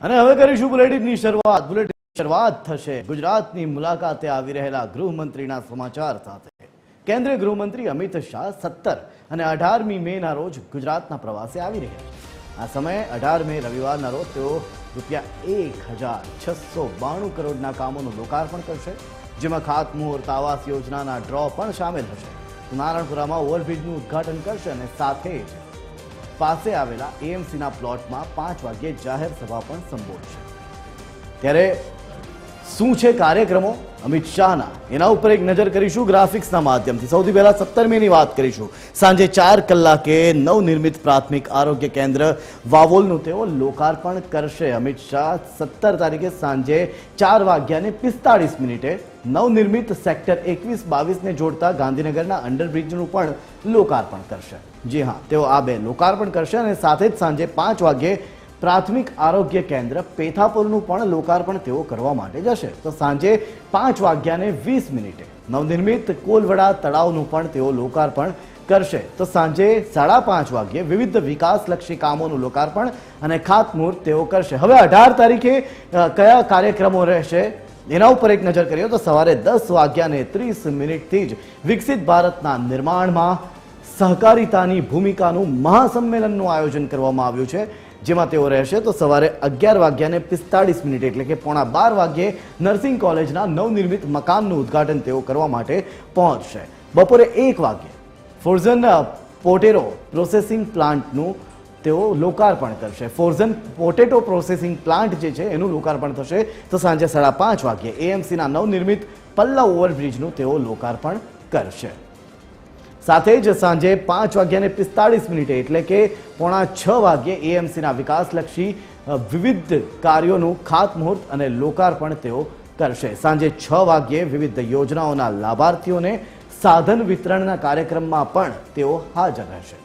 અને હવે કરીશું બુલેટિનની શરૂઆત. બુલેટિનની શરૂઆત થશે ગુજરાતની મુલાકાતે આવી રહેલા ગૃહમંત્રીના સમાચાર સાથે. કેન્દ્રીય ગૃહમંત્રી અમિત શાહ 17 અને 18મી મેના રોજ ગુજરાતના પ્રવાસે આવી રહ્યા છે. આ સમયે 18 મે રવિવારના રોજ તેઓ ₹1,692 કરોડના કામોનું લોકાર્પણ કરશે, જેમાં ખાતમુહૂર્ત, આવાસ યોજનાના ડ્રો પણ સામેલ હશે. નારણપુરામાં ઓવરબ્રિજનું ઉદ્ઘાટન કરશે અને સાથે જ પાસે આવેલા એએમસીના પ્લોટમાં 5 વાગ્યે જાહેર સભા પણ સંબોધશે. ત્યારે શું છે કાર્યક્રમો અમિત શાહના, એના ઉપર એક નજર કરીશું ગ્રાફિક્સના માધ્યમથી. સૌથી પહેલા 17 મેની વાત કરીશું. સાંજે 4 કલાકે નવનિર્મિત પ્રાથમિક આરોગ્ય કેન્દ્ર વાવોલનું તેઓ લોકાર્પણ કરશે. અમિત શાહ 17 તારીખે સાંજે 4:45 નવનિર્મિત સેક્ટર 21-22ને જોડતા ગાંધીનગરના અંડરબ્રિજનું પણ લોકાર્પણ કરશે. જી હા, તેઓ આ બે લોકાર્પણ કરશે અને સાથે જ સાંજે 5 વાગ્યે પ્રાથમિક આરોગ્ય કેન્દ્ર પેથાપુરનું પણ લોકાર્પણ તેઓ કરવા માટે જશે. તો સાંજે 5:20 નવનિર્મિત કોલવડા તળાવનું પણ તેઓ લોકાર્પણ કરશે. તો સાંજે 5:30 વાગ્યે વિવિધ વિકાસલક્ષી કામોનું લોકાર્પણ અને ખાતમુહૂર્ત તેઓ કરશે. હવે 18 તારીખે કયા કાર્યક્રમો રહેશે એના ઉપર એક નજર કરીએ તો સવારે 10:30 જ વિકસિત ભારતના નિર્માણમાં સહકારિતાની ભૂમિકાનું મહાસંમેલનનું આયોજન કરવામાં આવ્યું છે, જેમાં તેઓ રહેશે. તો સવારે 11:45 એટલે કે 11:15 વાગ્યે નર્સિંગ કોલેજના નવનિર્મિત મકાનનું ઉદ્ઘાટન તેઓ કરવા માટે પહોંચશે. બપોરે 1 વાગ્યે ફોર્ઝન પોટેટો પ્રોસેસિંગ પ્લાન્ટનું તેઓ લોકાર્પણ કરશે. ફોર્ઝન પોટેટો પ્રોસેસિંગ પ્લાન્ટ જે છે એનું લોકાર્પણ થશે. તો સાંજે 5:30 વાગ્યે એએમસીના નવનિર્મિત પલ્લા ઓવરબ્રિજનું તેઓ લોકાર્પણ કરશે. સાથે જ સાંજે 5:45 એટલે કે 5:45 વાગ્યે એએમસીના વિકાસલક્ષી વિવિધ કાર્યોનું ખાતમુહૂર્ત અને લોકાર્પણ તેઓ કરશે. સાંજે 6 વાગ્યે વિવિધ યોજનાઓના લાભાર્થીઓને સાધન વિતરણના કાર્યક્રમમાં પણ તેઓ હાજર રહેશે.